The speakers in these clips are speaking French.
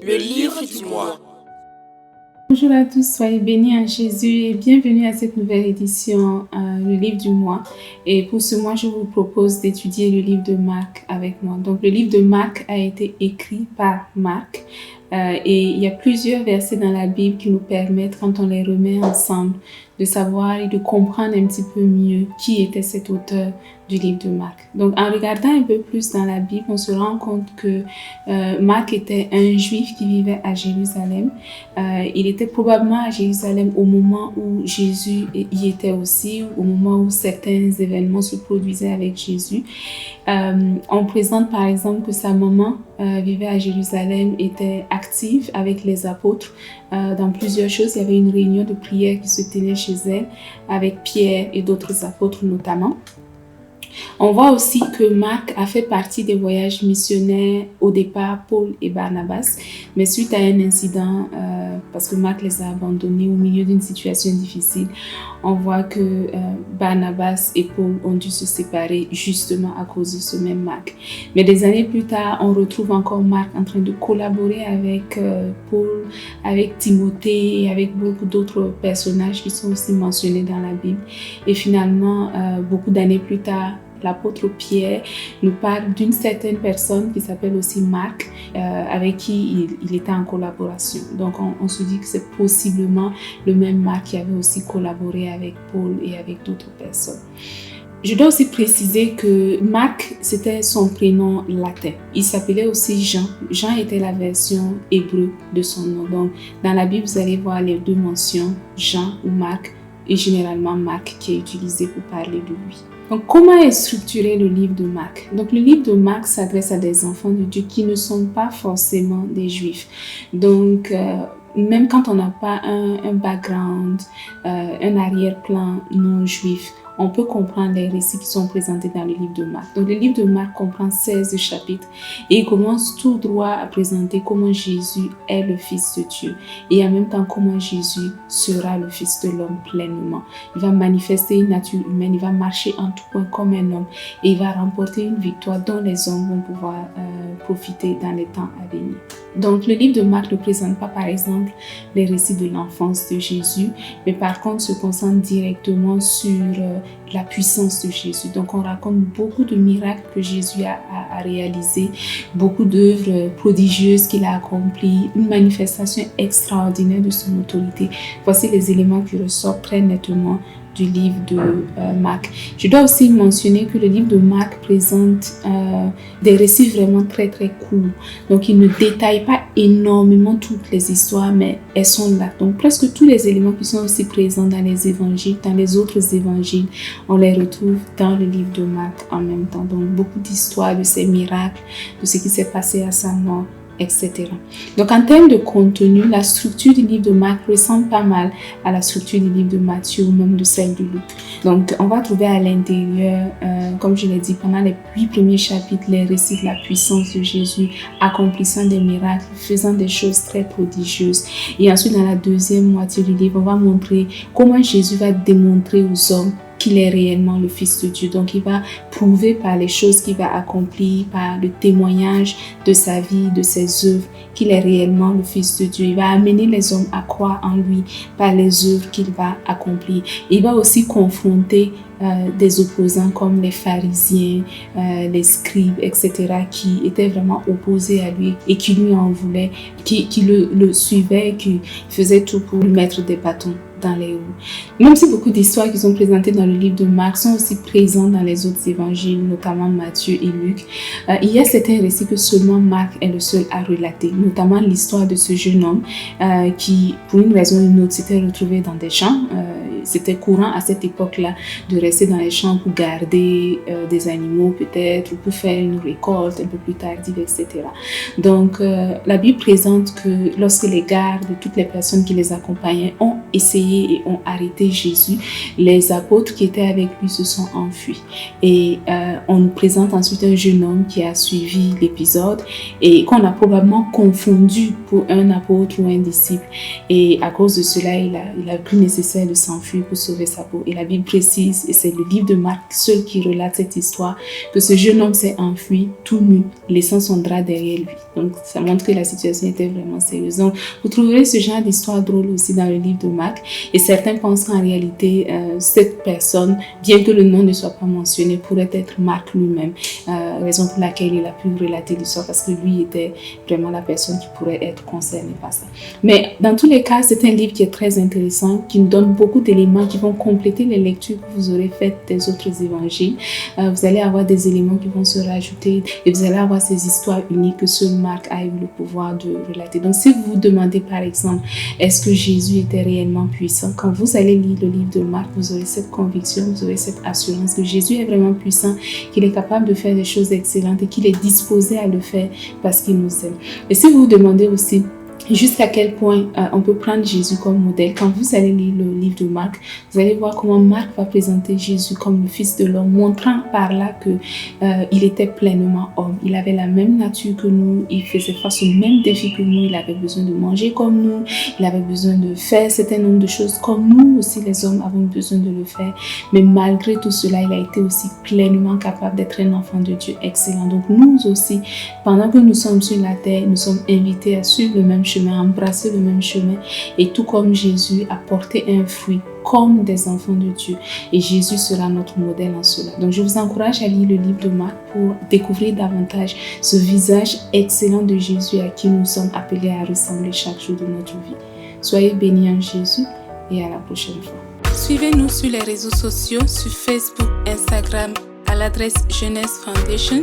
Le livre du mois. Bonjour à tous, soyez bénis en Jésus et bienvenue à cette nouvelle édition, le livre du mois. Et pour ce mois, je vous propose d'étudier le livre de Marc avec moi. Donc le livre de Marc a été écrit par Marc et il y a plusieurs versets dans la Bible qui nous permettent, quand on les remet ensemble, de savoir et de comprendre un petit peu mieux qui était cet auteur du livre de Marc. Donc en regardant un peu plus dans la Bible, on se rend compte que Marc était un juif qui vivait à Jérusalem. Il était probablement à Jérusalem au moment où Jésus y était aussi, au moment où certains événements se produisaient avec Jésus. On présente par exemple que sa maman vivait à Jérusalem, était active avec les apôtres dans plusieurs choses. Il y avait une réunion de prière qui se tenait chez elle avec Pierre et d'autres apôtres notamment. On voit aussi que Marc a fait partie des voyages missionnaires au départ, Paul et Barnabas, mais suite à un incident, parce que Marc les a abandonnés au milieu d'une situation difficile, on voit que Barnabas et Paul ont dû se séparer justement à cause de ce même Marc. Mais des années plus tard, on retrouve encore Marc en train de collaborer avec Paul, avec Timothée et avec beaucoup d'autres personnages qui sont aussi mentionnés dans la Bible. Et finalement, beaucoup d'années plus tard, l'apôtre Pierre nous parle d'une certaine personne qui s'appelle aussi Marc, avec qui il était en collaboration. Donc on se dit que c'est possiblement le même Marc qui avait aussi collaboré avec Paul et avec d'autres personnes. Je dois aussi préciser que Marc, c'était son prénom latin. Il s'appelait aussi Jean. Jean était la version hébreu de son nom. Donc dans la Bible, vous allez voir les deux mentions, Jean ou Marc, et généralement Marc qui est utilisé pour parler de lui. Donc, comment est structuré le livre de Marc? Donc, le livre de Marc s'adresse à des enfants de Dieu qui ne sont pas forcément des juifs. Donc, même quand on n'a pas un background, un arrière-plan non juif, on peut comprendre les récits qui sont présentés dans le livre de Marc. Donc, le livre de Marc comprend 16 chapitres et il commence tout droit à présenter comment Jésus est le Fils de Dieu et en même temps comment Jésus sera le Fils de l'homme pleinement. Il va manifester une nature humaine, il va marcher en tout point comme un homme et il va remporter une victoire dont les hommes vont pouvoir profiter dans les temps à venir. Donc, le livre de Marc ne présente pas, par exemple, les récits de l'enfance de Jésus, mais par contre se concentre directement sur la puissance de Jésus. Donc, on raconte beaucoup de miracles que Jésus a réalisés, beaucoup d'œuvres prodigieuses qu'il a accomplies, une manifestation extraordinaire de son autorité. Voici les éléments qui ressortent très nettement du livre de Marc. Je dois aussi mentionner que le livre de Marc présente des récits vraiment très très courts. Donc il ne détaille pas énormément toutes les histoires, mais elles sont là. Donc presque tous les éléments qui sont aussi présents dans les évangiles, dans les autres évangiles, on les retrouve dans le livre de Marc en même temps. Donc beaucoup d'histoires de ces miracles, de ce qui s'est passé à sa mort, etc. Donc en termes de contenu, la structure du livre de Marc ressemble pas mal à la structure du livre de Matthieu ou même de celle de Luc. Donc on va trouver à l'intérieur, comme je l'ai dit, pendant les 8 premiers chapitres, les récits de la puissance de Jésus, accomplissant des miracles, faisant des choses très prodigieuses. Et ensuite dans la deuxième moitié du livre, on va montrer comment Jésus va démontrer aux hommes qu'il est réellement le Fils de Dieu. Donc, il va prouver par les choses qu'il va accomplir, par le témoignage de sa vie, de ses œuvres, qu'il est réellement le Fils de Dieu. Il va amener les hommes à croire en lui par les œuvres qu'il va accomplir. Il va aussi confronter des opposants comme les pharisiens, les scribes, etc., qui étaient vraiment opposés à lui et qui lui en voulaient, qui le suivaient, qui faisaient tout pour lui mettre des bâtons dans les roues. Même si beaucoup d'histoires qui sont présentées dans le livre de Marc sont aussi présentes dans les autres évangiles, notamment Matthieu et Luc, il y a certains récits que seulement Marc est le seul à relater, notamment l'histoire de ce jeune homme qui, pour une raison ou une autre, s'était retrouvé dans des champs. C'était courant à cette époque-là de rester dans les champs pour garder des animaux peut-être, ou pour faire une récolte un peu plus tardive, etc. Donc, la Bible présente que lorsque les gardes, toutes les personnes qui les accompagnaient ont essayé et ont arrêté Jésus, les apôtres qui étaient avec lui se sont enfuis. Et on nous présente ensuite un jeune homme qui a suivi l'épisode et qu'on a probablement confondu pour un apôtre ou un disciple. Et à cause de cela, il a cru nécessaire de s'enfuir enfui pour sauver sa peau. Et la Bible précise, et c'est le livre de Marc seul qui relate cette histoire, que ce jeune homme s'est enfui tout nu, laissant son drap derrière lui. Donc, ça montre que la situation était vraiment sérieuse. Donc, vous trouverez ce genre d'histoire drôle aussi dans le livre de Marc. Et certains pensent qu'en réalité, cette personne, bien que le nom ne soit pas mentionné, pourrait être Marc lui-même. Raison pour laquelle il a pu relater l'histoire, parce que lui était vraiment la personne qui pourrait être concernée par ça. Mais dans tous les cas, c'est un livre qui est très intéressant, qui nous donne beaucoup d'éléments qui vont compléter les lectures que vous aurez faites des autres évangiles. Vous allez avoir des éléments qui vont se rajouter et vous allez avoir ces histoires uniques que seul Marc a eu le pouvoir de relater. Donc, si vous vous demandez par exemple, est-ce que Jésus était réellement puissant? Quand vous allez lire le livre de Marc, vous aurez cette conviction, vous aurez cette assurance que Jésus est vraiment puissant, qu'il est capable de faire des choses excellentes et qu'il est disposé à le faire parce qu'il nous aime. Et si vous vous demandez aussi jusqu'à quel point on peut prendre Jésus comme modèle, quand vous allez lire le livre de Marc, vous allez voir comment Marc va présenter Jésus comme le Fils de l'homme, montrant par là que il était pleinement homme. Il avait la même nature que nous, il faisait face aux mêmes défis que nous, il avait besoin de manger comme nous, il avait besoin de faire un certain nombre de choses comme nous aussi les hommes avons besoin de le faire. Mais malgré tout cela, il a été aussi pleinement capable d'être un enfant de Dieu excellent. Donc nous aussi, pendant que nous sommes sur la terre, nous sommes invités à suivre le même chemin, à embrasser le même chemin et tout comme Jésus a porté un fruit comme des enfants de Dieu, et Jésus sera notre modèle en cela. Donc je vous encourage à lire le livre de Marc pour découvrir davantage ce visage excellent de Jésus à qui nous sommes appelés à ressembler chaque jour de notre vie. Soyez bénis en Jésus et à la prochaine fois. Suivez-nous sur les réseaux sociaux, sur Facebook, Instagram à l'adresse Jeunesse Foundation.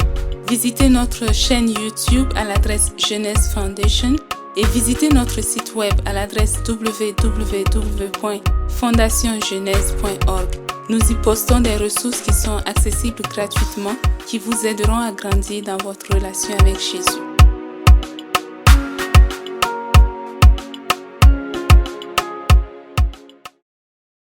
Visitez notre chaîne YouTube à l'adresse Jeunesse Foundation. Et visitez notre site web à l'adresse www.fondationjeunesse.org. Nous y postons des ressources qui sont accessibles gratuitement, qui vous aideront à grandir dans votre relation avec Jésus.